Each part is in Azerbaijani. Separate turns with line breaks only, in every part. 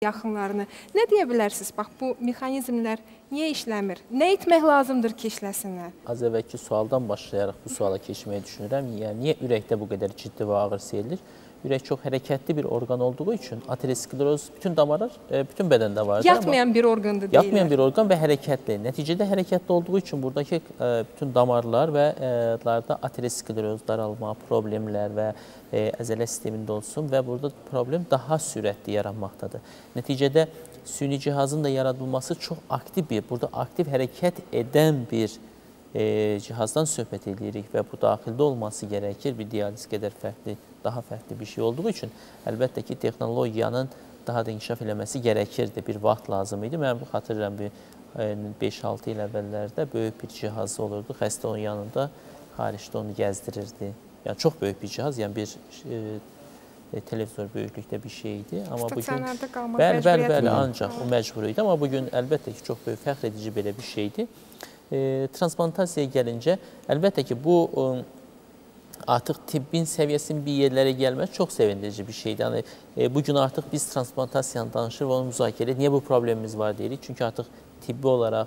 yaxınlarını. Nə deyə bilərsiniz? Bax, bu mexanizmlər niyə işləmir? Nə etmək lazımdır ki, işləsinlər?
Az əvvəlki sualdan başlayaraq bu suala keçməyi düşünürəm. Yəni, niyə ürəkdə bu qədər ciddi və ağır seyilir? Ürək çox hərəkətli bir orqan olduğu üçün ateroskleroz bütün damarlar, bütün bədəndə vardır.
Yatmayan bir orqandır deyirlər.
Yatmayan bir orqan və hərəkətli. Nəticədə hərəkətli olduğu üçün buradakı bütün damarlar və ateroskleroz, daralma, problemlər və əzələ sistemində olsun və burada problem daha sürətli yaranmaqdadır. Nəticədə süni cihazın da yaradılması çox aktiv burada aktiv hərəkət edən bir cihazdan söhbət edirik və bu daxildə olması gərəkir bir dializ qədər daha fərqli bir şey olduğu üçün əlbəttə ki, texnologiyanın daha da inkişaf eləməsi gərəkirdi, bir vaxt lazım idi. Mən xatırlayıram, 5-6 il əvvəllərdə böyük bir cihaz olurdu, xəstə onun yanında xaricdə onu gəzdirirdi. Yəni, çox böyük bir cihaz, yəni bir televizor böyüklükdə bir şey idi.
Stasionarda qalmaq məcburiyyəti.
Bəli, ancaq o məcbur idi, amma bugün əlbəttə ki, çox böyük fəxr edici belə bir şeydir. Transplantasiya gəlincə, əlbəttə ki, bu artıq tibbin səviyyəsinin bir yerlərə gəlməsi çox sevindirici bir şeydir. Bugün artıq biz transplantasiyanı danışır və onu müzakirə edir. Niyə bu problemimiz var deyirik? Çünki artıq tibbi olaraq,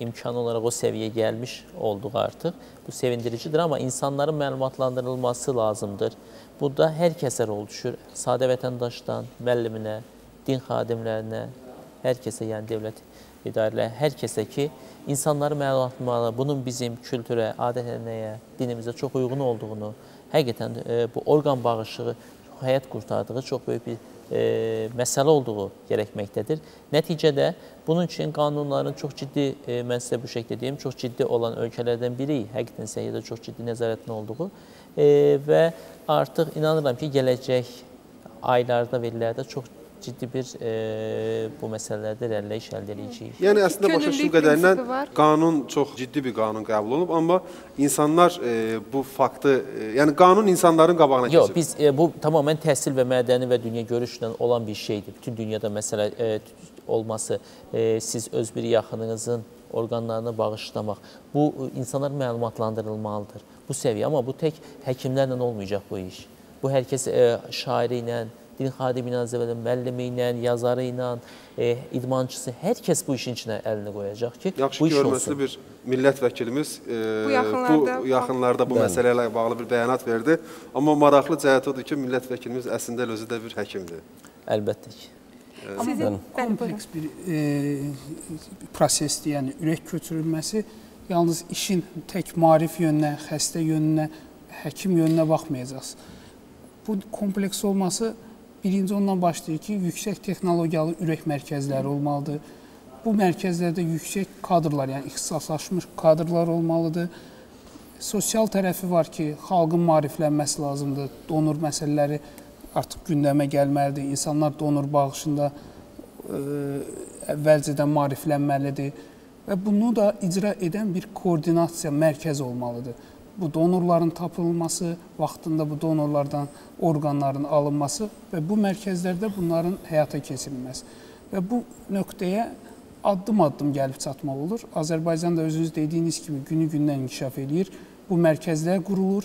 imkanı olaraq o səviyyə gəlmiş olduq artıq. Bu sevindiricidir, amma insanların məlumatlandırılması lazımdır. Burada hər kəsə rol düşür. Sadə vətəndaşdan, müəlliminə, din xadimlərinə, hər kəsə, yəni dövlət idarələr, hər kəsə ki, insanları məlumatlandırmalı, bunun bizim kültürə, adət-ənənəyə, dinimizə çox uyğun olduğunu, həqiqətən bu orqan bağışığı həyat qurtardığı çox böyük bir məsələ olduğu gərəkməkdədir. Nəticədə bunun üçün qanunların çox ciddi, mən sizə bu şəkildə deyim, çox ciddi olan ölkələrdən biri, həqiqətən səhiyyədə çox ciddi nəzarətin olduğu və artıq inanıram ki, gələcək aylarda və illərdə çox ciddi bir bu məsələlərdə irəliləyiş əldə edəcəyik.
Yəni, əslində başa düşdüyüm qədərindən qanun çox ciddi bir qanun qəbul olunub, amma insanlar bu faktı, yəni qanun insanların qabağına keçir.
Yox, biz bu tamamən təhsil və mədəni və dünya görüşlə olan bir şeydir. Bütün dünyada məsələ olması, siz öz bir yaxınınızın orqanlarını bağışlamaq, bu insanlar məlumatlandırılmalıdır. Bu səviyyə, amma bu tək həkimlərlə olmayacaq bu iş. Bu hər kəs şairi ilə, din xadimi ilə, müəllimi ilə, yazarı ilə, idmançısı, hər kəs bu işin içinə əlini qoyacaq ki,
yaxşı ki, hörmətli bir millət vəkilimiz bu yaxınlarda bu məsələ ilə bağlı bir bəyanat verdi. Amma maraqlı cəhət odur ki, millət vəkilimiz əslində özü də bir həkimdir.
Əlbəttə ki.
Kompleks bir prosesdir, yəni ürək köçürülməsi yalnız işin tək maarif yönünə, xəstə yönünə, həkim yönünə baxmayacaqsınız. Bu kompleks olması birinci ondan başlayır ki, yüksək texnologiyalı ürək mərkəzləri olmalıdır. Bu mərkəzlərdə yüksək kadrlar, yəni ixtisaslaşmış kadrlar olmalıdır. Sosial tərəfi var ki, xalqın maariflənməsi lazımdır. Donor məsələləri artıq gündəmə gəlməlidir. İnsanlar donor bağışında əvvəlcədən maariflənməlidir. Və bunu da icra edən bir koordinasiya mərkəzi olmalıdır. Bu donorların tapılması, vaxtında bu donorlardan orqanların alınması və bu mərkəzlərdə bunların həyata keçirilməsi. Və bu nöqtəyə addım-addım gəlib çatmaq olur. Azərbaycan da özünüz dediyiniz kimi günü-gündən inkişaf edir. Bu mərkəzlər qurulur,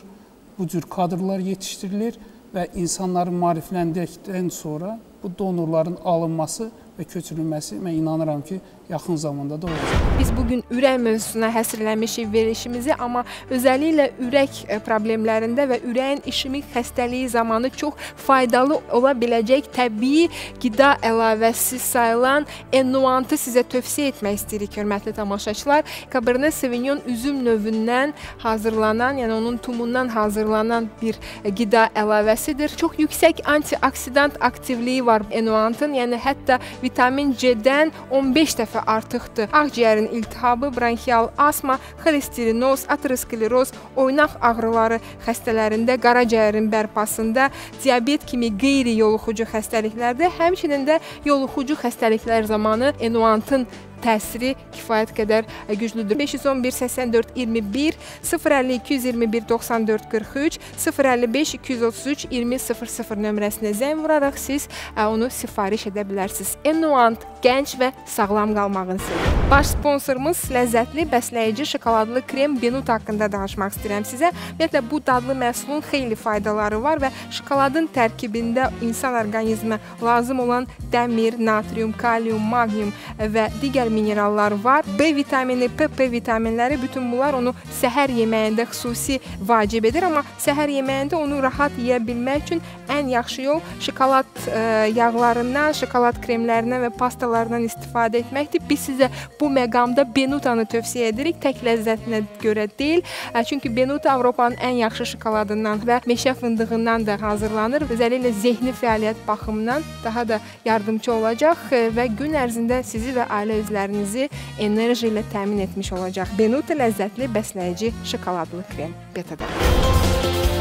bu cür kadrlar yetişdirilir və insanların maarifləndikdən sonra bu donorların alınması və köçürülməsi, mən inanıram ki, yaxın zamanda da olacaq.
Biz bugün ürək mövzusuna həsrləmişik verilişimizi, amma özəlliklə ürək problemlərində və ürəyin işemik xəstəliyi zamanı çox faydalı ola biləcək təbii qida əlavəsi sayılan Ennuantı sizə tövsiyə etmək istəyirik, hörmətli tamaşaçılar. Cabernet Sauvignon üzüm növündən hazırlanan, yəni onun tumundan hazırlanan bir qida əlavəsidir. Çox yüksək antioksidant aktivliyi var Ennuantın, yəni hətta vitamin C-dən 15 dəfə artıqdır. Ağciyərin iltihabı, bronxial asma, xolesterinoz, ateroskleroz, oynaq ağrıları xəstələrində, qaraciyərin bərpasında, diabet kimi qeyri-yoluxucu xəstəliklərdə, həmçinin də yoluxucu xəstəliklər zamanı Ennuantın təsiri kifayət qədər güclüdür. 511 84 21 050 221 94 43 055 233 20 00 nömrəsinə zəng vuraraq siz onu sifariş edə bilərsiniz. Enuant gənc və sağlam qalmağın sirri. Baş sponsorumuz ləzzətli, bəsləyici şokoladlı krem Benut haqqında danışmaq istəyirəm sizə. Ümumiyyətlə, bu dadlı məhsulun xeyli faydaları var və şokoladın tərkibində insan orqanizminə lazım olan dəmir, natrium, kalium, maqnium və digər minerallar var. B vitamini, PP vitaminləri, bütün bunlar onu səhər yeməyində xüsusi vacib edir, amma səhər yeməyində onu rahat yeyə bilmək üçün ən yaxşı yol şokolad yağlarından, şokolad kremlərindən və pastalarından istifadə etməkdir. Biz sizə bu məqamda Benutanı tövsiyə edirik, tək ləzzətinə görə deyil. Çünki Benuta Avropanın ən yaxşı şokoladından və meşə fındığından da hazırlanır. Özəlliklə zehni fəaliyyət baxımından daha da yardımcı olacaq və gün ərzində sizi və ailə üzvlərinizi enerji ilə təmin etmiş olacaq. Benuta ləzzətli, bəsləyici şokoladlı krem. Betadan.